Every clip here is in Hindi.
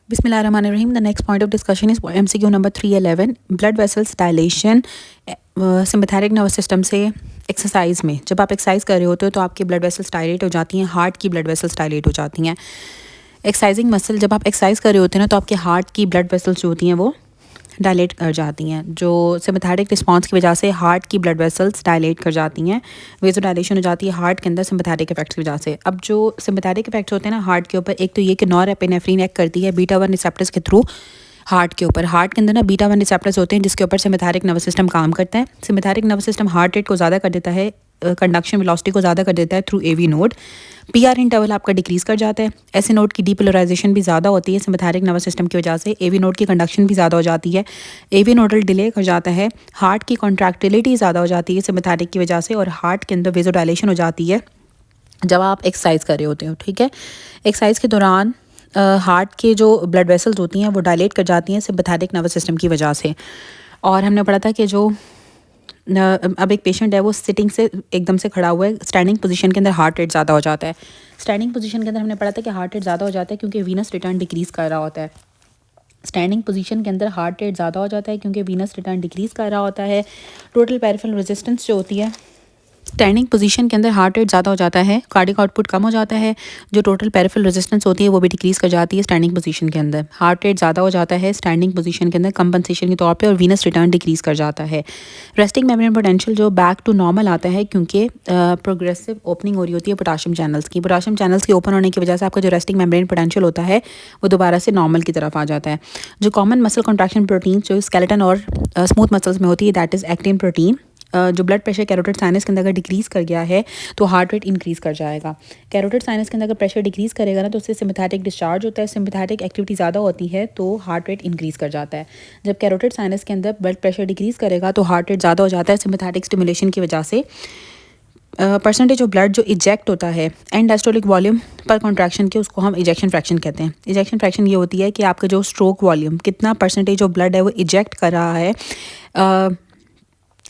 Bismillahirrahmanirrahim. The next point of discussion is MCQ number 311. Blood vessels dilation sympathetic nervous system से एक्सरसाइज में जब आप एक्सरसाइज कर रहे होते हो तो आपकी ब्लड वेसल्स डायलेट हो जाती हैं, हार्ट की ब्लड वेसल्स डायलेट हो जाती हैं। एक्सरसाइजिंग मसल जब आप एक्सरसाइज कर रहे होते हैं ना तो आपके हार्ट की ब्लड वेसल्स जो होती हैं वो डायलेट कर जाती हैं, जो सिम्पैथेटिक रिस्पांस की वजह से हार्ट की ब्लड वेसल्स डायलेट कर जाती हैं। वेजो डायलेशन हो जाती है हार्ट के अंदर सिम्पैथेटिक इफेक्ट्स की वजह से। अब जो सिम्पैथेटिक इफेक्ट्स होते हैं ना हार्ट के ऊपर, एक तो ये कि नॉरएपिनेफ्रिन एक्ट करती है बीटा 1 रिसेप्टर्स के थ्रू हार्ट के ऊपर। हार्ट के अंदर ना बीटा 1 रिसेप्टर्स होते हैं जिसके ऊपर सिम्पैथेटिक नर्वस सिस्टम काम करता है। Sympathetic nervous system heart rate को ज़्यादा कर देता है, कंडक्शन वेलोसिटी को ज़्यादा कर देता है through AV node. PR interval आपका डिक्रीज़ कर जाता है। ऐसे नोड की डीपोलराइजेशन भी ज़्यादा होती है सिम्पैथेटिक नर्वस सिस्टम की वजह से। एवी नोड की कंडक्शन भी ज़्यादा हो जाती है, एवी नोडल डिले कर जाता है। हार्ट की कॉन्ट्रैक्टिलिटी ज़्यादा हो जाती है सिम्पैथेटिक की वजह से, और हार्ट के अंदर वेजोडाइलेशन हो जाती है जब आप एक्सरसाइज कर रहे होते हो। ठीक है, एक्सरसाइज के दौरान हार्ट के जो ब्लड वेसल्स होती हैं वो डायलेट कर जाती हैं सिम्पैथेटिक नर्वस सिस्टम की वजह से। और हमने पढ़ा था कि जो अब एक पेशेंट है वो सिटिंग से एकदम से खड़ा हुआ है, स्टैंडिंग पोजीशन के अंदर हार्ट रेट ज़्यादा हो जाता है। स्टैंडिंग पोजीशन के अंदर हमने पढ़ा था कि हार्ट रेट ज़्यादा हो जाता है क्योंकि वीनस रिटर्न डिक्रीज़ कर रहा होता है। स्टैंडिंग पोजीशन के अंदर हार्ट रेट ज़्यादा हो जाता है क्योंकि वीनस रिटर्न डिक्रीज़ कर रहा होता है। टोटल पेरिफेरल रेजिस्टेंस जो होती है, स्टैंडिंग पोजीशन के अंदर हार्ट रेट ज़्यादा हो जाता है, कार्डिक आउटपुट कम हो जाता है, जो टोटल पेरिफेरल रेजिस्टेंस होती है वो भी डिक्रीज़ कर जाती है स्टैंडिंग पोजीशन के अंदर। हार्ट रेट ज़्यादा हो जाता है स्टैंडिंग पोजीशन के अंदर कंपनसेशन के तौर पे, और वीनस रिटर्न डिक्रीज़ कर जाता है। रेस्टिंग मेम्ब्रेन पोटेंशियल जो बैक टू नॉर्मल आता है क्योंकि प्रोग्रेसिव ओपनिंग हो रही होती है पोटाशियम चैनल्स की। पोटाशियम चैनल्स के ओपन होने की वजह से आपका जो रेस्टिंग मेम्ब्रेन पोटेंशियल होता है वो दोबारा से नॉर्मल की तरफ आ जाता है। जो कॉमन मसल कॉन्ट्रैक्शन प्रोटीन जो स्केलेटन और स्मूथ मसल्स में होती है दैट इज़ एक्टिन प्रोटीन। जो ब्लड प्रेशर कैरोटिड साइनस के अंदर अगर डिक्रीज़ कर गया है तो हार्ट रेट इंक्रीज़ कर जाएगा। कैरोटिड साइनस के अंदर अगर प्रेशर डिक्रीज़ करेगा ना तो उससे सिम्पैथेटिक डिस्चार्ज होता है, सिम्पैथेटिक एक्टिविटी ज़्यादा होती है तो हार्ट रेट इंक्रीज़ कर जाता है। जब कैरोटिड साइनस के अंदर ब्लड प्रेशर डिक्रीज़ करेगा तो हार्ट रेट ज़्यादा हो जाता है सिम्पैथेटिक स्टिमुलेशन की वजह से। परसेंटेज ऑफ ब्लड जो इजेक्ट होता है एंड डायस्टोलिक वॉल्यूम पर कॉन्ट्रैक्शन के, उसको हम इजेक्शन फ्रैक्शन कहते हैं। इजेक्शन फ्रैक्शन ये होती है कि आपका जो स्ट्रोक वॉल्यूम कितना परसेंटेज ऑफ ब्लड है वो इजेक्ट कर रहा है,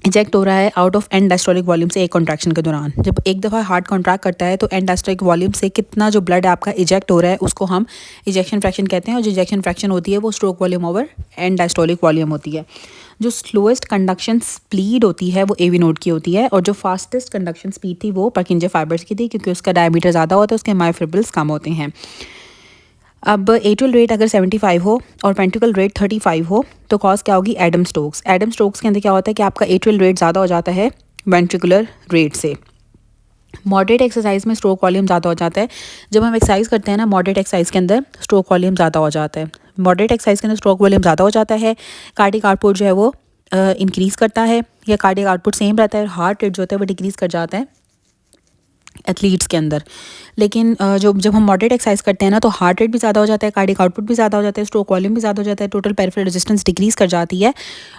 इजेक्ट हो रहा है out of and diastolic volume से एक कॉन्ट्रैक्शन के दौरान। जब एक दफ़ा हार्ट कॉन्ट्रैक्ट करता है तो एंड डायस्टोलिक वॉल्यूम से कितना जो ब्लड आपका इजेक्ट हो रहा है उसको हम इजेक्शन फ्रैक्शन कहते हैं। और जो इजेक्शन फ्रैक्शन होती है वो stroke volume over and diastolic volume होती है। जो स्लोएस्ट कंडक्शन स्पीड होती है वो एवी नोड की होती है, और जो फास्टेस्ट कंडक्शन स्पीड थी वो पर्किंजे फाइबर्स की थी क्योंकि उसका डायमीटर ज़्यादा होता है, उसके मायोफिब्रिल्स कम होते हैं। अब एट्रियल रेट अगर 75 हो और वेंट्रिकल रेट 35 हो तो कॉज क्या होगी, एडम स्टोक्स। एडम स्टोक्स के अंदर क्या होता है कि आपका एट्रियल रेट ज़्यादा हो जाता है वेंट्रिकुलर रेट से। मॉडरेट एक्सरसाइज में स्ट्रोक वॉल्यूम ज़्यादा हो जाता है। जब हम एक्सरसाइज करते हैं ना मॉडरेट एक्सरसाइज के अंदर स्ट्रोक वॉल्यूम ज़्यादा हो जाता है। मॉडरेट एक्सरसाइज के अंदर स्ट्रोक वॉल्यूम ज़्यादा हो जाता है। कार्डिक आउटपुट जो है वो इंक्रीज़ करता है, या कार्डिक आउटपुट सेम रहता है, हार्ट रेट जो होता है वो डिक्रीज़ कर जाता है एथलीट्स के अंदर। लेकिन जब हम मॉडरेट एक्सरसाइज करते हैं ना तो हार्ट रेट भी ज़्यादा हो जाता है, कार्डिक आउटपुट भी ज़्यादा हो जाता है, स्ट्रोक वॉल्यूम भी ज़्यादा हो जाता है, टोटल पेरिफेरल रेजिस्टेंस डिक्रीज़ कर जाती है,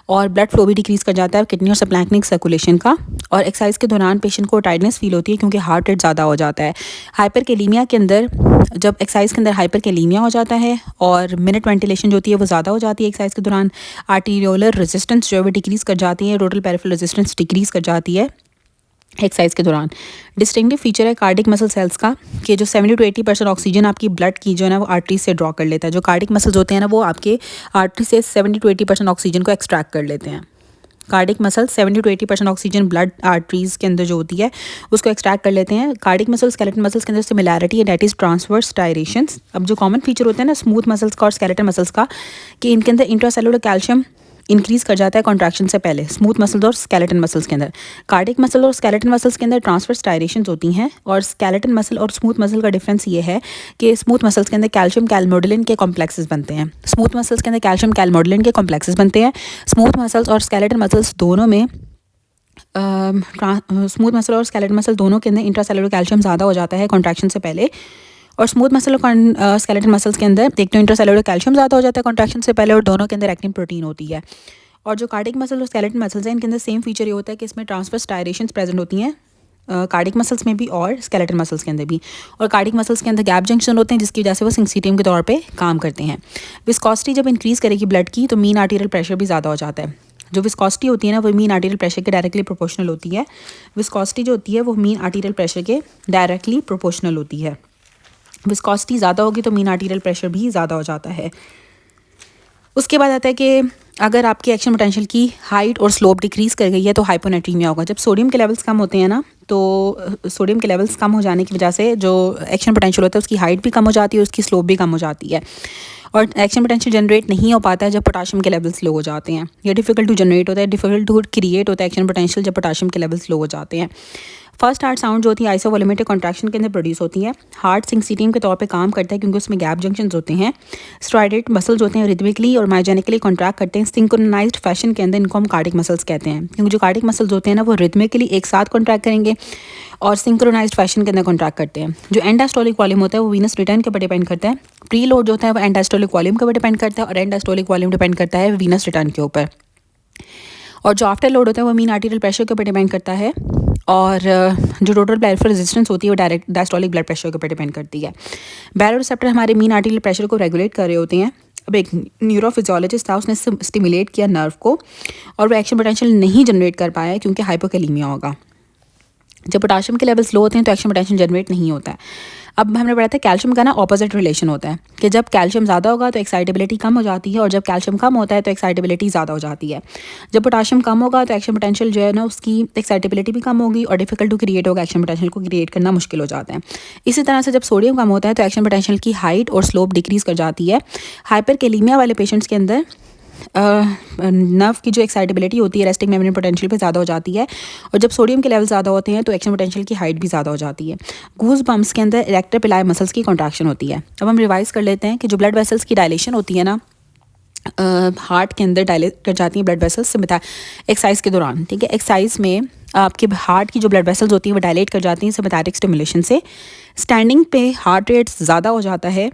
और ब्लड फ्लो भी डिक्रीज़ कर जाता है किडनी और सबक्लैंक्निक सर्कुलेशन का। और एक्सरसाइज के दौरान पेशेंट को टायर्डनेस फील होती है क्योंकि हार्ट रेट ज़्यादा हो जाता है। हाइपरकैलीमिया के अंदर जब एक्सरसाइज के अंदर हाइपरकैलीमिया हो जाता है और मिनट वेंटिलेशन जो होती है वो ज़्यादा हो जाती है एक्सरसाइज के दौरान, आर्टीरियोलर रेजिस्टेंस जो है वो डिक्रीज़ कर जाती है, टोटल पेरिफेरल रेजिस्टेंस डिक्रीज़ कर जाती है एक्सरसाइज के दौरान। डिस्टिंक्टिव फीचर है कार्डिक मसल सेल्स का कि जो 70 to 80% ऑक्सीजन आपकी ब्लड की जो है ना वो आर्टरी से ड्रॉ कर लेता है। जो कार्डिक मसल्स होते हैं ना वो आपके आर्टरी से 70 to 80% ऑक्सीजन को एक्सट्रैक्ट कर लेते हैं। Cardiac muscle 70 to 80% oxygen blood arteries के अंदर जो होती है उसको एक्सट्रैक्ट कर लेते हैं। कार्डिक मसल स्केलेटन मसल्स के अंदर सिमिलैरिटी है दैट इज ट्रांसवर्स टायरेशंस। अब जो कॉमन फीचर होता है ना स्मूथ मसल्स का और स्केलेटन मसल्स का कि इनके अंदर इंट्रासेलुलर कैल्शियम इंक्रीज़ कर जाता है कॉन्ट्रैक्शन से पहले, स्मूथ मसल्स और स्केलेटन मसल्स के अंदर। कार्डिक मसल और स्केलेटन मसल्स के अंदर ट्रांसवर्स टायरेशंस होती हैं, और स्केलेटन मसल और स्मूथ मसल का डिफरेंस ये है कि स्मूथ मसल्स के अंदर कैल्शियम कैलमोडुलिन के कॉम्प्लेक्सेस बनते हैं, स्मूथ मसल्स के अंदर कैल्शियम कैलमोडुलिन के कॉम्प्लेक्सेस बनते हैं। स्मूथ मसल्स और स्केलेटन मसल्स दोनों में स्मूथ मसल और स्केलेटन मसल दोनों के अंदर इंट्रासेलुलर कैल्शियम ज़्यादा हो जाता है कॉन्ट्रैक्शन से पहले, और स्मूथ मसल और स्केलेटन मसल्स के अंदर एक तो इंट्रासेलुलर कैल्शियम ज़्यादा हो जाता है कॉन्ट्रैक्शन से पहले, और दोनों के अंदर एक्टिन प्रोटीन होती है। और जो कार्डिक मसल और स्केलेटन मसल्स हैं इनके अंदर सेम फीचर ये होता है कि इसमें ट्रांसवर्स टायरेशंस प्रेजेंट होती हैं कार्डिक मसल्स में भी और स्केलेटन मसल्स के अंदर भी। और कार्डिक मसल्स के अंदर गैप जंक्शन होते हैं जिसकी वजह से वो सिंक्सीटियम के तौर पे काम करते हैं। विस्कोसिटी जब इंक्रीज़ करेगी ब्लड की तो मीन आर्टीरियल प्रेशर भी ज़्यादा हो जाता है। जो विस्कोसिटी होती है ना वो मीन आर्टीरियल प्रेशर के डायरेक्टली प्रोपोर्शनल होती है। विस्कोसिटी जो होती है वो मीन आर्टीरियल प्रेशर के डायरेक्टली प्रोपोर्शनल होती है। विस्कोसिटी ज़्यादा होगी तो मीन आर्टीरियल प्रेशर भी ज़्यादा हो जाता है। उसके बाद आता है कि अगर आपकी एक्शन पोटेंशियल की हाइट और स्लोप डिक्रीज़ कर गई है तो हाइपोनेट्रीमिया होगा। जब सोडियम के लेवल्स कम होते हैं ना, तो सोडियम के लेवल्स कम हो जाने की वजह से जो एक्शन पोटेंशियल होता है उसकी हाइट भी कम हो जाती है, उसकी स्लोप भी कम हो जाती है, और एक्शन पोटेंशियल जनरेट नहीं हो पाता है जब पोटाशियम के लेवल्स लो हो जाते हैं। ये डिफ़िकल्ट टू जनरेट होता है, डिफ़िकल्ट टू क्रिएट होता है एक्शन पोटेंशियल जब पोटाशियम के लेवल्स लो हो जाते हैं। फर्स्ट हार्ट साउंड जो होती है आइसोवोल्यूमेट्रिक कॉन्ट्रैक्शन के अंदर प्रोड्यूस होती है। हार्ट सिंक्सीटियम के तौर पे काम करता है क्योंकि उसमें गैप जंक्शंस होते हैं। स्ट्राइडेट मसल्स होते हैं, रिदमिकली और माइजेनिकली कॉन्ट्रैक्ट करते हैं सिंक्रोनाइज्ड फैशन के अंदर। इनको हम कार्डिक मसल्स कहते हैं क्योंकि जो कार्डिक मसल्स होते हैं ना वो रिदमिकली एक साथ कॉन्ट्रैक्ट करेंगे और सिंक्रोनाइज्ड फैशन के अंदर कॉन्ट्रैक्ट करते हैं। जो एंड डायस्टोलिक वॉल्यूम होता है वो वीनस रिटर्न के ऊपर डिपेंड करता है। प्री लोड जो होता है वो एंड डायस्टोलिक वॉल्यूम के ऊपर डिपेंड करता है और एंड डायस्टोलिक वॉल्यूम डिपेंड करता है वीनस रिटर्न के ऊपर। और जो आफ्टर लोड होता है वो मीन आर्टीरियल प्रेशर के ऊपर डिपेंड करता है। और जो टोटल प्लेरिफेरल रेजिस्टेंस होती है वो डायरेक्ट डायस्टोलिक ब्लड प्रेशर के ऊपर डिपेंड करती है। बैरोरिसेप्टर हमारे मीन आर्टीरियल प्रेशर को रेगुलेट कर रहे होते हैं। अब एक न्यूरोफिजियोलॉजिस्ट था, उसने स्टिमुलेट किया नर्व को और वो एक्शन पोटेंशियल नहीं जनरेट कर पाया क्योंकि हाइपोकैलीमिया होगा। जब पोटाशियम के लेवल्स लो होते हैं तो एक्शन पोटेंशियल जनरेट नहीं होता है। अब हमने पढ़ा था कैल्शियम का ना ऑपोजिट रिलेशन होता है कि जब कैल्शियम ज़्यादा होगा तो एक्साइटेबिलिटी कम हो जाती है और जब कैल्शियम कम होता है तो एक्साइटेबिलिटी ज़्यादा हो जाती है। जब पोटाशियम कम होगा तो एक्शन पोटेंशियल जो है ना उसकी एक्साइटेबिलिटी भी कम होगी और डिफिकल्ट टू क्रिएट होगा, एक्शन पोटेंशियल को क्रिएट करना मुश्किल हो जाता है। इसी तरह से जब सोडियम कम होता है तो एक्शन पोटेंशियल की हाइट और स्लोप डिक्रीज़ कर जाती है। हाइपरकैलीमिया वाले पेशेंट्स के अंदर नर्व की जो एक्साइटेबिलिटी होती है रेस्टिंग मेम्ब्रेन पोटेंशियल पे ज़्यादा हो जाती है और जब सोडियम के लेवल ज़्यादा होते हैं तो एक्शन पोटेंशियल की हाइट भी ज़्यादा हो जाती है। गूज बम्प्स के अंदर इरेक्टर पिलाई मसल्स की कॉन्ट्रैक्शन होती है। अब हम रिवाइज कर लेते हैं कि जो ब्लड वेसल्स की डायलेशन होती है ना हार्ट के अंदर डायलेट कर जाती हैं ब्लड वेसल्स एक्सरसाइज के दौरान, ठीक है। एक्सरसाइज में आपके हार्ट की जो ब्लड वेसल्स होती हैं वो डायलेट कर जाती हैं सिम्पैथेटिक स्टिमुलेशन से। स्टैंडिंग पे हार्ट रेट ज़्यादा हो जाता है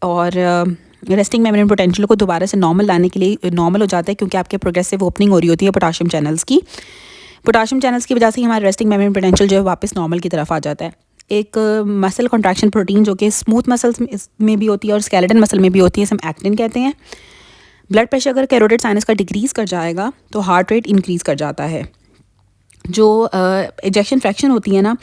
और रेस्टिंग मेम्ब्रेन पोटेंशियल को दोबारा से नॉर्मल लाने के लिए नॉर्मल हो जाता है क्योंकि आपके प्रोग्रेसिव ओपनिंग हो रही होती है पोटाशियम चैनल्स की। पोटाशियम चैनल्स की वजह से हमारे रेस्टिंग मेम्ब्रेन पोटेंशियल जो है वापस नॉर्मल की तरफ आ जाता है। एक मसल कॉन्ट्रैक्शन प्रोटीन जो कि स्मूथ मसल्स में भी होती है और स्केलेटन मसल में भी होती है, हम एक्टिन कहते हैं। ब्लड प्रेशर अगर कैरोटिड साइनस का डिक्रीज़ कर जाएगा तो हार्ट रेट इंक्रीज़ कर जाता है। जो इजेक्शन फ्रैक्शन होती है ना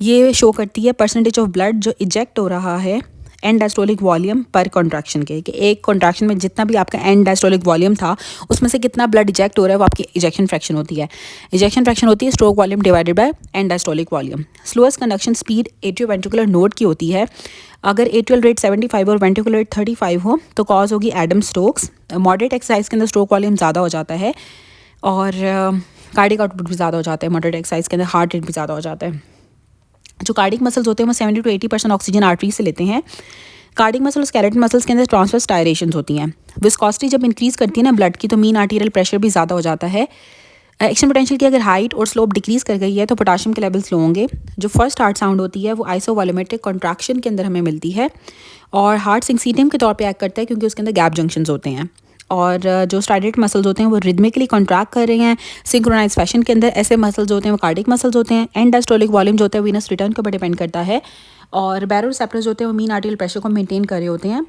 ये शो करती है परसेंटेज ऑफ ब्लड जो इजेक्ट हो रहा है एंड डायस्टोलिक वॉल्यूम पर कॉन्ट्रैक्शन के, कि एक कॉन्ट्रैक्शन में जितना भी आपका एंड डायस्टोलिक वॉल्यूम था उसमें से कितना ब्लड इजेक्ट हो रहा है वो आपकी इजेक्शन फ्रैक्शन होती है। इजेक्शन फ्रैक्शन होती है stroke volume divided by and diastolic volume. Slowest conduction speed atrioventricular node की होती है। अगर एट्रियल रेट 75 और वेंट्रिकुलर रेट 35 हो तो कॉज होगी एडम स्ट्रोक्स। मॉडरेट एक्सरसाइज के अंदर स्ट्रोक वॉल्यूम ज़्यादा हो जाता है और कार्डिक आउटपुट भी ज़्यादा हो जाता है। मॉडरेट एक्सरसाइज के अंदर हार्ट रेट भी ज़्यादा हो जाता है। जो कार्डिक मसल्स होते हैं वो 70 to 80% ऑक्सीजन आर्टरी से लेते हैं। कार्डिक मसल और स्केलेटन मसल्स के अंदर ट्रांसवर्स टायरेशंस होती हैं। विस्कोसिटी जब इंक्रीज़ करती है ना ब्लड की तो मीन आर्टीरियल प्रेशर भी ज़्यादा हो जाता है। एक्शन पोटेंशियल की अगर हाइट और स्लोप डिक्रीज़ कर गई है तो पोटाशियम के लेवल्स लो होंगे। जो फर्स्ट हार्ट साउंड होती है वो आइसोवोल्यूमेट्रिक कॉन्ट्रैक्शन के अंदर हमें मिलती है और हार्ट सिंक्सीटियम के तौर पे एक्ट करता है क्योंकि उसके अंदर गैप जंक्शंस होते हैं। और जो स्ट्राइडेट मसल्स होते हैं वो रिदमिकली कॉन्ट्रैक्ट कर रहे हैं सिंक्रोनाइज फैशन के अंदर। ऐसे मसल्स होते हैं वो कार्डिक मसल्स होते हैं। एंड डायस्टोलिक वॉल्यूम जो होता है वीनस रिटर्न के ऊपर डिपेंड करता है और बैरोरिसेप्टर्स होते हैं वो मीन आर्टीरियल प्रेशर को मेंटेन कर रहे होते हैं।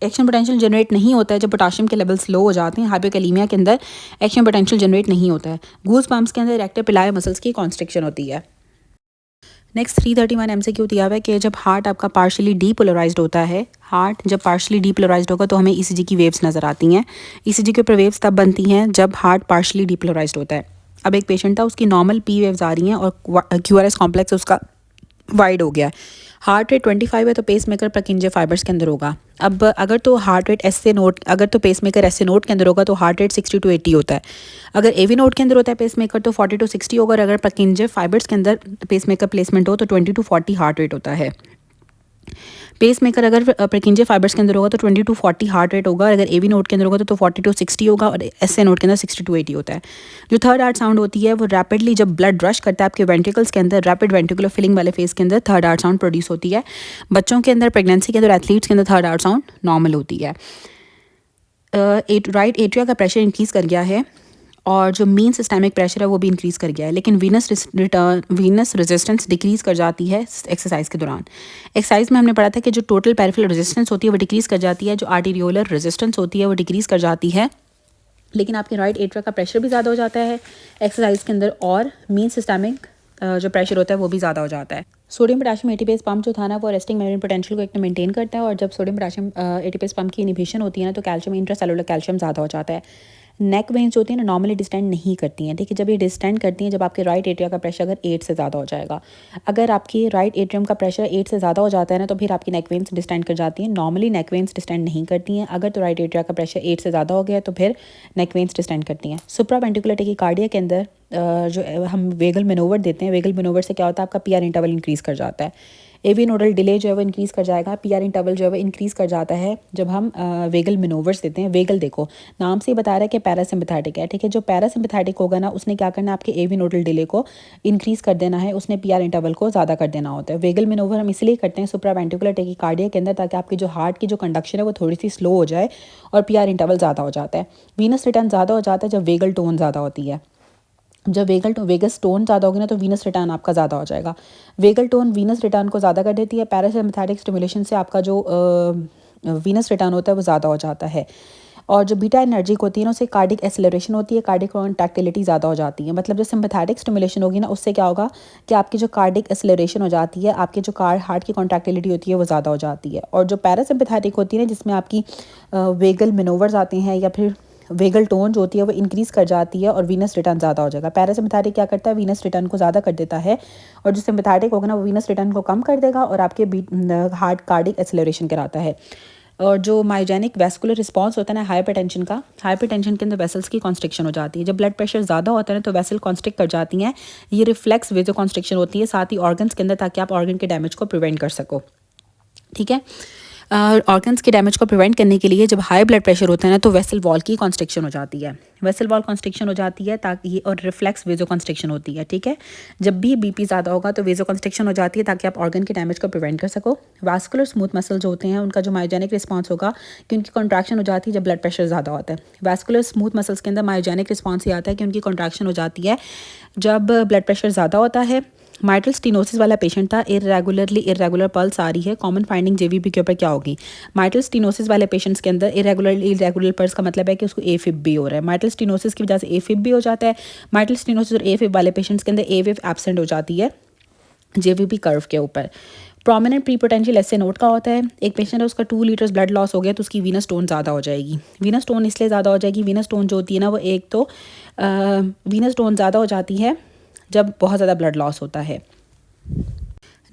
एक्शन पोटेंशियल जनरेट नहीं होता है जब पोटाशियम के लेवल्स लो हो जाते हैं। हाइपोकैलीमिया के अंदर एक्शन पोटेंशियल जनरेट नहीं होता है। गूज बम्प्स के अंदर इरेक्टर पिलाई मसल्स की कॉन्स्ट्रिक्शन होती है। नेक्स्ट 331 MCQ दिया हुआ है कि जब हार्ट आपका पार्शियली डीपोलराइज्ड होता है, हार्ट जब पार्शियली डीपोलराइज्ड होगा तो हमें ECG की वेव्स नज़र आती हैं। ECG के ऊपर वेव्स तब बनती हैं जब हार्ट पार्शियली डीपोलराइज्ड होता है। अब एक पेशेंट था उसकी नॉर्मल P वेव्स आ रही हैं और QRS कॉम्प्लेक्स उसका वाइड हो गया। हार्ट रेट 25 है तो पेस मेकर प्रकिंजे फाइबर्स के अंदर होगा। अब अगर तो हार्ट रेट SA नोट अगर तो पेस मेकर SA नोट के अंदर होगा तो हार्ट रेट 60 to 80 होता है। अगर AV नोट के अंदर होता है पेस मेकर तो 40 to 60 होगा और अगर प्रकिंजे फाइबर्स के अंदर पेस मेकर प्लेसमेंट हो तो 20 to 40 हार्ट रेट होता है। पेस मेकर अगर प्रकिंजे फाइबर्स के अंदर होगा तो 20 to 40 हार्ट रेट होगा। अगर AV नोट के अंदर होगा तो 40 to 60 होगा और SA नोट के अंदर 60 to 80 होता है। जो थर्ड हार्ट साउंड होती है वो रैपिडली जब ब्लड रश करता है आपके वेंट्रिकल्स के अंदर, रैपिड वेंट्रिकुलर फिलिंग वाले फेज के अंदर थर्ड हार्ट साउंड प्रोड्यूस होती है। बच्चों के अंदर, प्रेगनेंसी के अंदर, एथलीट्स के अंदर थर्ड हार्ट साउंड नॉर्मल होती है। राइट एट्रिया का प्रेशर इंक्रीज़ कर गया है और जो मीन सिस्टमिक प्रेशर है वो भी इंक्रीज़ कर गया है, लेकिन वीनस रेजिस्टेंस डिक्रीज़ कर जाती है एक्सरसाइज के दौरान। एक्सरसाइज में हमने पढ़ा था कि जो टोटल पेरिफेरल रेजिस्टेंस होती है वो डिक्रीज़ कर जाती है, जो आर्टीरियोलर रेजिस्टेंस होती है वो डिक्रीज़ कर जाती है, लेकिन आपके राइट एट्रिया का प्रेशर भी ज़्यादा हो जाता है एक्सरसाइज के अंदर और मीन सिस्टमिक जो प्रेशर होता है वो भी ज़्यादा हो जाता है। सोडियम पोटेशियम एटीपेस पंप जो था ना वो रेस्टिंग मेम्ब्रेन पोटेंशियल को एक मेंटेन करता है, और जब सोडियम पोटेशियम एटीपेस पंप की इनिबिशन होती है ना तो कैल्शियम इंट्रासेलुलर कैल्शियम ज़्यादा हो जाता है। नेक वेन्स होती है ना नॉर्मली डिस्टेंड नहीं करती हैं, ठीक है। जब ये डिस्टेंड करती हैं जब आपके राइट एट्रिया का प्रेशर अगर 8 से ज़्यादा हो जाएगा, अगर आपकी राइट एट्रियम का प्रेशर 8 से ज़्यादा हो जाता है ना तो फिर आपकी नेक वेन्स डिस्टेंड कर जाती हैं। नॉर्मली नेक वेन्स डिस्टेंड नहीं करती हैं, अगर तो राइट एट्रिया का प्रेशर 8 से ज़्यादा हो गया तो फिर नेक वेन्स डिस्टेंड करती हैं। सुप्रावेंट्रिकुलर टैकीकार्डिया के अंदर जो हम वेगल मैनोवर देते हैं, वेगल मैनोवर से क्या होता है, आपका पीआर इंटरवल इंक्रीज़ कर जाता है। एवी नोडल डिले जो है वो इंक्रीज़ कर जाएगा, पीआर इंटरवल जो है वो इंक्रीज़ कर जाता है जब हम वेगल मैनोवर्स देते हैं। वेगल देखो नाम से ही बता रहा है कि पैरासिम्पैथेटिक है, ठीक है। जो पैरासिम्पैथेटिक होगा ना उसने क्या करना है, आपके एवी नोडल डिले को इंक्रीज़ कर देना है, उसने पीआर इंटरवल को ज़्यादा कर देना होता है। वेगल मैनोवर हम इसलिए करते हैं सुप्रावेंट्रिकुलर टैकीकार्डिया के अंदर ताकि आपकी जो हार्ट की जो कंडक्शन है वो थोड़ी सी स्लो हो जाए और पीआर इंटरवल ज़्यादा हो जाता है। वीनस रिटर्न ज़्यादा हो जाता है जब वेगल टोन ज़्यादा होती है। जब वेगस टोन ज़्यादा होगी ना तो वीनस रिटर्न आपका ज़्यादा हो जाएगा। वेगल टोन वीनस रिटर्न को ज़्यादा कर देती है। पैरासिम्पैथेटिक स्टिमुलेशन से आपका जो वीनस रिटर्न होता है वो ज़्यादा हो जाता है। और जो बीटा एनर्जिक होती है ना उससे कार्डिक एक्सेलरेशन होती है, कार्डिक कॉन्ट्रैक्टिलिटी ज़्यादा हो जाती है। मतलब जो सिम्पैथेटिक स्टिमुलेशन होगी ना उससे क्या होगा कि आपकी जो कार्डिक एक्सेलरेशन हो जाती है, आपके जो हार्ट की कॉन्ट्रैक्टिलिटी होती है वो ज़्यादा हो जाती है। और जो पैरासिम्पैथेटिक होती है ना जिसमें आपकी वेगल मैनोवर्स आते हैं या फिर वेगल टोन जो होती है वो इंक्रीज़ कर जाती है और वीनस रिटर्न ज़्यादा हो जाएगा। पैरासिम्पैथेटिक क्या करता है, वीनस रिटर्न को ज़्यादा कर देता है, और जो सिम्पैथेटिक होगा ना वो वीनस रिटर्न को कम कर देगा और आपके हार्ट कार्डिक एक्सेलरेशन कराता है। और जो मायोजेनिक वैस्कुलर रिस्पांस होता है ना हाइपरटेंशन का, हाइपरटेंशन के अंदर वेसल्स की कॉन्स्ट्रिक्शन हो जाती है। जब ब्लड प्रेशर ज़्यादा होता है ना तो वेसल कॉन्स्ट्रिक्ट कर जाती हैं, ये रिफ्लेक्स वेजो कॉन्स्ट्रिक्शन होती है साथ ही ऑर्गन्स के अंदर, ताकि आप ऑर्गन के डैमेज को प्रिवेंट कर सको, ठीक है। ऑर्गन्स के डैमेज को प्रिवेंट करने के लिए जब हाई ब्लड प्रेशर होता है ना तो वेसल वॉल की कॉन्स्ट्रिक्शन हो जाती है, वेसल वॉल कॉन्स्ट्रिक्शन हो जाती है ताकि, और रिफ्लेक्स वेजो कॉन्स्ट्रिक्शन होती है, ठीक है। जब भी बीपी ज़्यादा होगा तो वेजो कॉन्स्ट्रिक्शन हो जाती है ताकि आप ऑर्गन के डैमेज को प्रिवेंट कर सको। वास्कुलर स्मूथ मसल जो होते हैं उनका जो मायोजेनिक रिस्पॉन्स होगा कि उनकी कॉन्ट्रैक्शन हो जाती है जब ब्लड प्रेशर ज़्यादा होता है। वास्कुलर स्मूथ मसल्स के अंदर मायोजेनिक रिस्पॉन्स ये आता है कि उनकी कॉन्ट्रैक्शन हो जाती है जब ब्लड प्रेशर ज़्यादा होता है। माइट्रल स्टीनोसिस वाला पेशेंट था, इरेगुलर पल्स आ रही है, कॉमन फाइंडिंग जेवीपी के ऊपर क्या होगी। माइट्रल स्टीनोसिस वाले पेशेंट्स के अंदर इरेगुलर पल्स का मतलब है कि उसको एफिब भी हो रहा है। माइट्रल स्टीनोसिस की वजह से एफिब भी हो जाता है। माइट्रल स्टीनोसिस और एफिब वाले पेशेंट्स के अंदर एविव एब्सेंट हो जाती है जेवीपी कर्व के ऊपर। Prominent prepotential SA node का होता है, एक पेशेंट है उसका 2 लीटर्स ब्लड लॉस हो गया तो उसकी वीनस स्टोन ज़्यादा हो जाएगी। वीनस स्टोन इसलिए ज़्यादा हो जाएगी, वीनस स्टोन जो होती है ना वो एक तो वीनस स्टोन ज़्यादा हो जाती है जब बहुत ज़्यादा ब्लड लॉस होता है।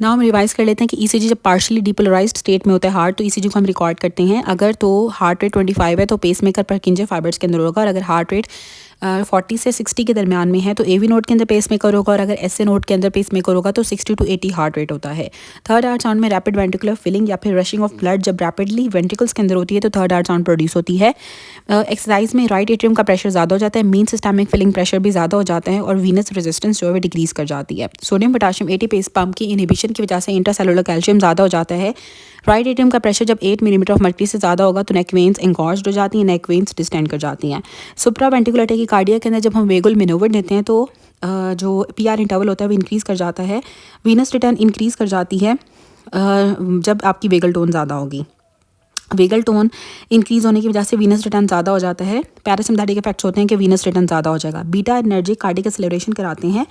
नाउ हम रिवाइज कर लेते हैं कि ईसीजी जब पार्शियली डिपोलराइज्ड स्टेट में होता है हार्ट तो ईसीजी को हम रिकॉर्ड करते हैं। अगर तो हार्ट रेट 25 है तो पेसमेकर परकिंजे फाइबर्स के अंदर होगा, और अगर हार्ट रेट 40 से 60 के दरमियान में है तो एवी नोट के अंदर पेसमेकर होगा, और अगर एसए नोट के अंदर पेसमेकर होगा तो 60 to 80 हार्ट रेट होता है। थर्ड हार्ट साउंड में रैपिड वेंट्रिकुलर फिलिंग या फिर रशिंग ऑफ ब्लड जब रैपिडली वेंट्रिकल्स के अंदर होती है तो थर्ड हार्ट साउंड प्रोड्यूस होती है। एक्सरसाइज में राइट एट्रियम का प्रेशर ज़्यादा हो जाता है, मीन सिस्टमिक फिलिंग प्रेशर भी ज़्यादा हो जाता है, और वीनस रेजिस्टेंस जो है डिक्रीज़ कर जाती है। सोडियम पोटेशियम एटीपेस पंप की इनहिबिशन की वजह से इंट्रासेलुलर कैल्शियम ज़्यादा हो जाता है। राइट एट्रियम का प्रेशर जब 8 मिलीमीटर ऑफ मर्क्यूरी से ज़्यादा होगा तो नेक वेन्स एंगॉर्ज्ड हो जाती हैं, नेक वेन्स डिस्टेंड कर जाती हैं। सुप्रावेंट्रिकुलर टैकीकार्डिया के अंदर जब हम वेगल मैनोवर देते हैं तो जो पीआर इंटरवल होता है वो इंक्रीज़ कर जाता है, वीनस रिटर्न इंक्रीज़ कर जाती है जब आपकी वेगल टोन ज़्यादा होगी। वेगल टोन इंक्रीज़ होने की वजह से वीनस रिटर्न ज़्यादा हो जाता है। पैरासिम्पैथेटिक इफेक्ट्स होते हैं कि वीनस रिटर्न ज़्यादा हो जाएगा। बीटा एनर्जी कार्डिक एक्सेलरेशन कराते हैं।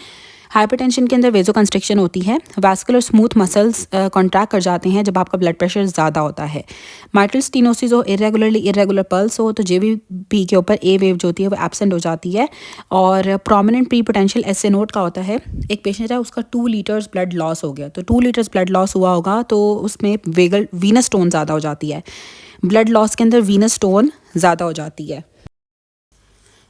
हाइपरटेंशन के अंदर वेजो कंस्ट्रिक्शन होती है। वास्कुलर स्मूथ मसल्स कॉन्ट्रैक्ट कर जाते हैं जब आपका ब्लड प्रेशर ज़्यादा होता है। माइट्रल स्टीनोसिस हो, इरेगुलर पल्स हो तो जेवीपी के ऊपर ए वेव जो होती है वो एब्सेंट हो जाती है। और prominent prepotential SA node का होता है, एक पेशेंट है उसका 2 लीटर्स ब्लड लॉस हो गया तो 2 लीटर्स ब्लड लॉस हुआ होगा तो उसमें वीनस स्टोन ज़्यादा हो जाती है। ब्लड लॉस के अंदर वीनस स्टोन ज़्यादा हो जाती है।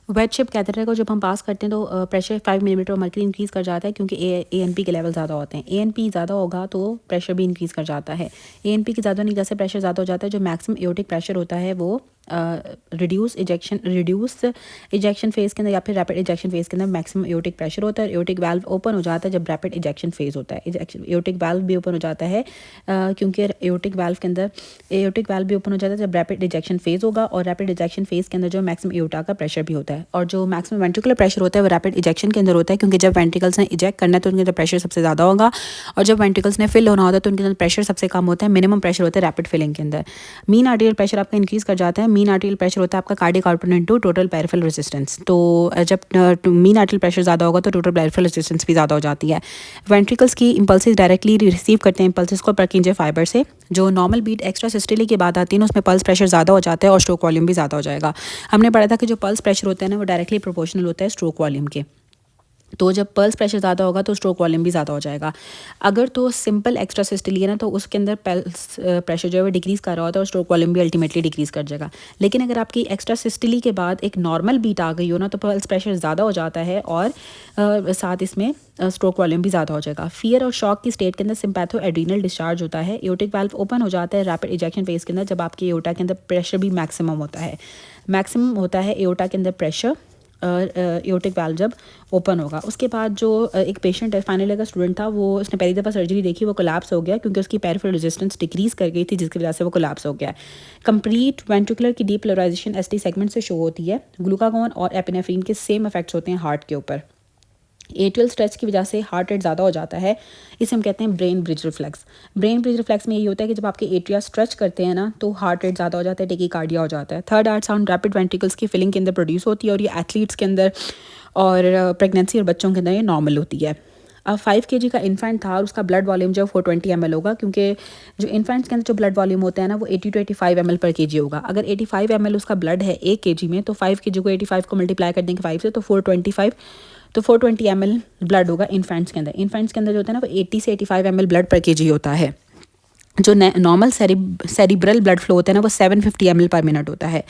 वेट शिप कैथेटर को जब हम पास करते हैं तो प्रेशर 5 मिलीमीटर मर्क्यूरी इंक्रीज़ कर जाता है क्योंकि एएनपी के लेवल ज़्यादा होते हैं। एएनपी ज़्यादा होगा तो प्रेशर भी इंक्रीज़ कर जाता है। एएनपी की ज़्यादा होने की वजह से प्रेशर ज़्यादा हो जाता है। जो मैक्सिमम एओर्टिक प्रेशर होता है वो रिड्यूस इजेक्शन फेज़ के अंदर या फिर रैपिड इजेक्शन फेज़ के अंदर मैक्सिमम एओर्टिक प्रेशर होता है। एओर्टिक वाल्व ओपन हो जाता है जब रैपिड इजेक्शन फेज़ होता है। एओर्टिक वाल्व भी ओपन हो जाता है क्योंकि एओर्टिक वाल्व के अंदर एओर्टिक वाल्व भी ओपन हो जाता है जब रैपिड इजेक्शन फेज़ होगा, और रैपिड इजेक्शन फेज़ के अंदर जो मैक्सिमम एओर्टा का प्रेशर भी होता है। और जो मैक्सिमम वेंट्रिकुलर प्रेशर होता है वो रैपिड इजेक्शन के अंदर होता है क्योंकि जब वेंट्रिकल्स ने इजेक्ट करना है तो उनके अंदर प्रेशर सबसे ज़्यादा होगा, और जब वेंट्रिकल्स ने फिल होना होता है तो उनके अंदर प्रेशर सबसे कम होता है। मिनिमम प्रेशर होता है रैपिड फिलिंग के अंदर। मीन आर्टेरियल प्रेशर आपका इंक्रीज़ कर जाता है। मीन आर्टेरियल प्रेशर होता है आपका cardiac output into total peripheral resistance. तो जब मीन आर्टेरियल प्रेशर ज़्यादा होगा तो टोटल पेरिफेरल रेजिस्टेंस भी ज़्यादा हो जाती है। वेंट्रिकल्स की इंपल्सेस डायरेक्टली रिसीव करते हैं इंपल्सेस को परकिंजे फाइबर से। जो नॉर्मल बीट एक्स्ट्रा सिस्टोली के बाद आती है ना, उसमें पल्स प्रेशर ज़्यादा हो जाता है और स्ट्रोक वॉल्यूम भी ज़्यादा हो जाएगा। हमने पढ़ा था कि जो पल्स प्रेशर होता है ना, वो डायरेक्टली प्रोपोर्शनल होता है स्ट्रोक वॉल्यूम के। तो जब पल्स प्रेशर ज़्यादा होगा तो स्ट्रोक वॉल्यूम भी ज़्यादा हो जाएगा। अगर तो सिंपल एक्स्ट्रा सिस्टोली है ना, तो उसके अंदर पल्स प्रेशर जो है वो डिक्रीज़ कर रहा होता है और स्ट्रोक वॉल्यूम भी अल्टीमेटली डिक्रीज़ कर जाएगा। लेकिन अगर आपकी एक्स्ट्रा सिस्टोली के बाद एक नॉर्मल बीट आ गई हो ना, तो पल्स प्रेशर ज़्यादा हो जाता है और साथ इसमें स्ट्रोक वॉल्यूम भी ज़्यादा हो जाएगा। फियर और शॉक की स्टेट के अंदर सिम्पैथो एड्रीनल डिस्चार्ज होता है। एओर्टिक वाल्व ओपन हो जाता है रैपिड इजेक्शन फेज के अंदर, जब आपके एओर्टा के अंदर प्रेशर भी मैक्सिमम होता है। मैक्सिमम होता है एओर्टा के अंदर प्रेशर एओर्टिक वाल्व जब ओपन होगा। उसके बाद जो एक पेशेंट है, फाइनल ईयर का स्टूडेंट था, वो उसने पहली दफ़ा सर्जरी देखी, वो कोलैप्स हो गया क्योंकि उसकी पेरिफेरल रेजिस्टेंस डिक्रीज़ कर गई थी, जिसकी वजह से वो कोलैप्स हो गया। कंप्लीट वेंट्रिकुलर की डीपोलराइजेशन एसटी सेगमेंट से शो होती है। ग्लूकागोन और एपिनेफ्रीन के सेम इफेक्ट्स होते हैं हार्ट के ऊपर। एट्रियल स्ट्रेच की वजह से हार्ट रेट ज़्यादा हो जाता है, इसे हम कहते हैं brain bridge reflex. Brain bridge reflex में यही होता है कि जब आपके एट्रिया स्ट्रेच करते हैं ना, तो हार्ट रेट ज़्यादा हो जाता है, टेकीकार्डिया हो जाता है। Third heart sound rapid ventricles की फिलिंग के अंदर प्रोड्यूस होती है और ये एथलीट्स के अंदर और प्रेगनेंसी और बच्चों के अंदर ये नॉर्मल होती है। अब 5 kg का इन्फेंट था और उसका ब्लड वॉल्यूम जो 420 ml होगा, क्योंकि जो इन्फेंट्स के अंदर जो ब्लड वॉल्यूम होता है ना, वो 80 to 85 ml पर kg होगा। अगर 85 ml उसका ब्लड है 1 kg में, तो 5 kg को 85 को मल्टीप्लाई कर देंगे 5 से, तो 425, तो 420 ml ब्लड होगा इन्फेंट्स के अंदर। इन्फेंट्स के अंदर जो होता है ना, वो 80 से 85 ml ब्लड पर kg होता है। जो नॉर्मल सेरिब्रल ब्लड फ्लो होता है ना, वो 750 ml पर मिनट होता है।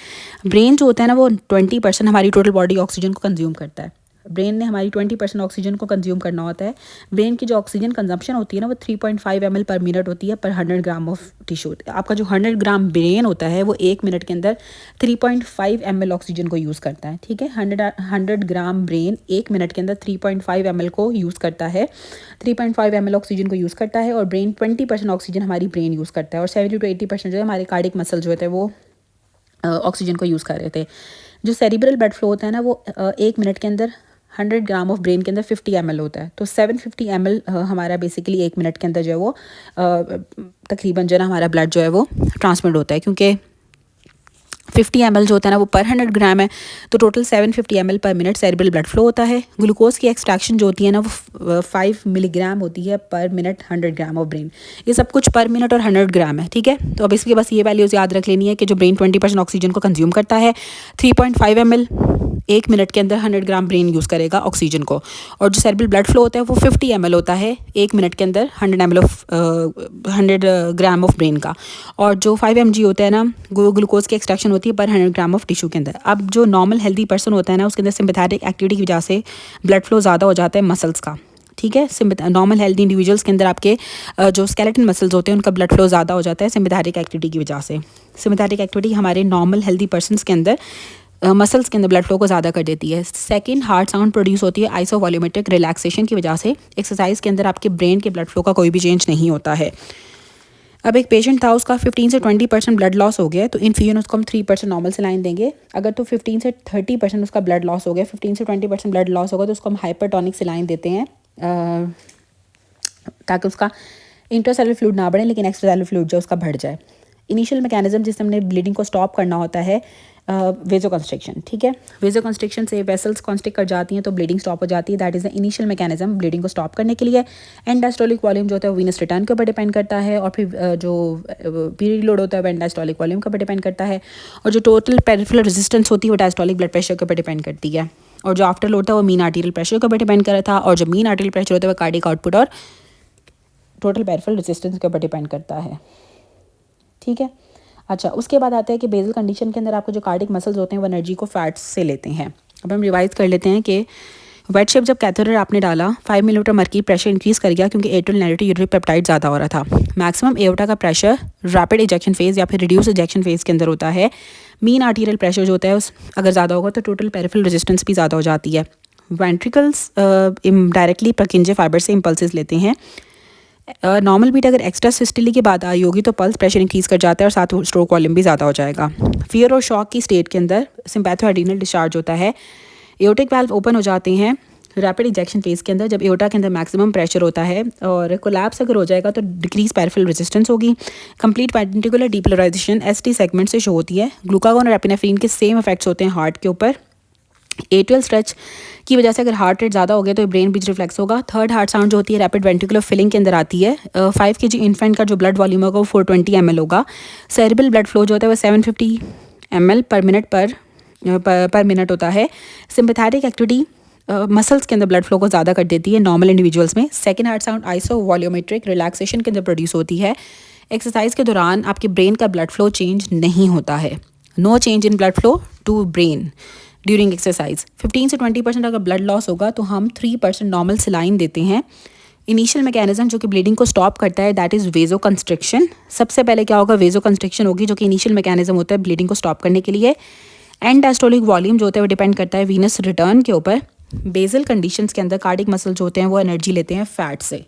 ब्रेन जो होता है ना, वो 20% हमारी टोटल बॉडी ऑक्सीजन को कंज्यूम करता है। ब्रेन ने हमारी 20% ऑक्सीजन को कंज्यूम करना होता है। ब्रेन की जो ऑक्सीजन कंजम्पशन होती है ना, वो 3.5 ml पर मिनट होती है पर 100 ग्राम ऑफ टिश्यू। आपका जो 100 ग्राम ब्रेन होता है, वो 1 मिनट के अंदर 3.5 ml ऑक्सीजन को यूज़ करता है। ठीक है, 100 ग्राम ब्रेन 1 मिनट के अंदर 3.5 ml को यूज़ करता है, 3.5 ml ऑक्सीजन को यूज़ करता है। और ब्रेन 20% ऑक्सीजन हमारी ब्रेन यूज़ करता है और 70 to 80% जो है हमारे कार्डियक मसल जो होते हैं वो ऑक्सीजन को यूज़ कर रहे थे। जो सेरिब्रल ब्लड फ्लो होता है ना, वो 1 मिनट के अंदर 100 ग्राम ऑफ ब्रेन के अंदर 50 ml होता है। तो 750 ml हमारा बेसिकली 1 मिनट के अंदर जो है वो तकरीबन जो है ना हमारा ब्लड जो है वो ट्रांसमिट होता है, क्योंकि 50 ml जो होता है ना वो पर 100 ग्राम है, तो टोटल 750 ml पर मिनट सेरिब्रल ब्लड फ्लो होता है। ग्लूकोज की एक्सट्रैक्शन जो होती है ना, वो 5 मिलीग्राम होती है पर मिनट 100 ग्राम ऑफ ब्रेन। ये सब कुछ पर मिनट और 100 ग्राम है। ठीक है, तो अब इसके बस ये वैल्यूज़ याद रख लेनी है कि जो ब्रेन 20% ऑक्सीजन को कंज्यूम करता है, 3.5 ml 1 मिनट के अंदर 100 ग्राम ब्रेन यूज़ करेगा ऑक्सीजन को। और जो सेरिब्रल ब्लड फ्लो होता है वो 50 ml होता है 1 मिनट के अंदर 100 ग्राम ऑफ ब्रेन का। और जो 5 mg होता है ना, ग्लूकोज की एक्सट्रैक्शन होती है पर 100 ग्राम ऑफ टिश्यू के अंदर। अब जो नॉर्मल हेल्दी पर्सन होता है ना, उसके अंदर सिम्पैथेटिक एक्टिविटी की वजह से ब्लड फ्लो ज़्यादा हो जाता है मसल्स का। ठीक है, नॉर्मल हेल्दी इंडिविजुअल्स के अंदर आपके जो स्केलेटन मसल्स होते हैं उनका ब्लड फ्लो ज़्यादा हो जाता है सिम्पैथेटिक एक्टिविटी की वजह से। सिम्पैथेटिक एक्टिविटी हमारे नॉर्मल हेल्दी पर्सनस के अंदर मसल्स के अंदर ब्लड फ्लो को ज़्यादा कर देती है। सेकंड, हार्ट साउंड प्रोड्यूस होती है आइसोवॉल्यूमेट्रिक रिलैक्सेशन की वजह से। एक्सरसाइज के अंदर आपके ब्रेन के ब्लड फ्लो का कोई भी चेंज नहीं होता है। अब एक पेशेंट था, उसका 15 से 20% ब्लड लॉस हो गया, तो इन फ्यूजन उसको हम 3% नॉर्मल सलाइन देंगे। अगर तो 15 से 30% उसका ब्लड लॉस हो गया, 15 से 20% ब्लड लॉस होगा, तो उसको हम हाइपरटोनिक सलाइन देते हैं ताकि उसका इंट्रासेलुलर फ्लूइड ना बढ़े लेकिन एक्स्ट्रासेलुलर फ्लूइड जो उसका बढ़ जाए। इनिशियल मैकेनिज्म जिससे हमने ब्लीडिंग को स्टॉप करना होता है वेजोकंस्ट्रिक्शन। ठीक है, वेजोकंस्ट्रिक्शन से वेसल्स कॉन्स्ट्रिक्ट कर जाती हैं तो ब्लीडिंग स्टॉप हो जाती है। That is the initial mechanism bleeding को स्टॉप करने के लिए। एंड डायस्टोलिक वॉल्यूम जो होता है वो वीनस रिटर्न के ऊपर डिपेंड करता है, और फिर जो पीरियड लोड होता है वो एंड डायस्टोलिक वॉल्यूम के ऊपर डिपेंड करता है, और जो टोटल पेरिफेरल रेजिस्टेंस होती है वो डायस्टोलिक ब्लड प्रेशर के ऊपर डिपेंड करती है। और जो आफ्टर लोड था वो मीन आर्टेरियल प्रेशर के ऊपर डिपेंड कर रहा था, और जो मीन आर्टेरियल प्रेशर होता है वो कार्डियक आउटपुट और टोटल पेरिफेरल रेजिस्टेंस के ऊपर डिपेंड करता है। ठीक है, अच्छा, उसके बाद आता है कि बेसल कंडीशन के अंदर आपको जो कार्डिक मसल्स होते हैं वो एनर्जी को फैट्स से लेते हैं। अब हम रिवाइज कर लेते हैं कि वेट शेप जब कैथेटर आपने डाला 5 मिलीमीटर मर्क्यूरी प्रेशर इंक्रीज कर गया क्योंकि एट्रियल नेगेटिव यूरिक पेप्टाइड ज़्यादा हो रहा था। मैक्सिमम एओर्टा का प्रेशर रैपिड इजेक्शन फेज या फिर रिड्यूस इजेक्शन फेज के अंदर होता है। मीन आर्टीरियल प्रेशर जो होता है उस अगर ज़्यादा होगा तो टोटल पेरिफेरल रेजिस्टेंस भी ज़्यादा हो जाती है। वेंट्रिकल्स डायरेक्टली परकिंजे फाइबर से इम्पल्सेस लेते हैं। नॉर्मल बीट अगर एक्स्ट्रा सिस्टली के बाद आई होगी तो पल्स प्रेशर इंक्रीज़ कर जाता है और साथ स्ट्रोक वॉल्यूम भी ज़्यादा हो जाएगा। फियर और शॉक की स्टेट के अंदर सिम्पैथो एड्रीनल डिस्चार्ज होता है। एओर्टिक वाल्व ओपन हो जाते हैं रैपिड इंजेक्शन फेज़ के अंदर जब एओर्टा के अंदर मैक्सिमम प्रेशर होता है और कोलैप्स अगर हो जाएगा तो डिक्रीज पेरिफेरल रेजिस्टेंस होगी। Complete ventricular depolarisation ST segment से शो होती है। ग्लूकागोन और एपिनेफ्रीन के सेम इफेक्ट्स होते हैं हार्ट के ऊपर। एट्रियल स्ट्रेच की वजह से अगर हार्ट रेट ज़्यादा हो गया तो ब्रेन बीच रिफ्लेक्स होगा। थर्ड हार्ट साउंड जो होती है रैपिड वेंट्रिकुलर फिलिंग के अंदर आती है। 5 kg इन्फेंट का जो ब्लड वॉल्यूम होगा वो 420 ml होगा। सेरेब्रल ब्लड फ्लो जो होता है वो 750 ml पर मिनट होता है। सिंपैथेटिक एक्टिविटी मसल्स के अंदर ब्लड फ्लो को ज़्यादा कर देती है नॉर्मल इंडिविजुअल्स में। Second heart sound iso volumetric relaxation के अंदर प्रोड्यूस होती है। एक्सरसाइज के दौरान आपके ब्रेन का ब्लड फ्लो चेंज नहीं होता है। No change in blood flow to brain during exercise. 15 से 20% अगर ब्लड लॉस होगा तो हम 3% नॉर्मल सलाइन देते हैं। इनिशियल मैकेनिज्म जो कि ब्लीडिंग को स्टॉप करता है दैट इज़ वेजो कंस्ट्रिक्शन। सबसे पहले क्या होगा, वेजो कंस्ट्रिक्शन होगी जो कि इनिशियल मैकेनिज्म होता है ब्लीडिंग को स्टॉप करने के लिए। एंड डायस्टोलिक वॉल्यूम जो होता है वो डिपेंड करता है वीनस रिटर्न के ऊपर। बेसल कंडीशंस के अंदर कार्डिक मसल जो होते हैं वो एनर्जी लेते हैं फैट से।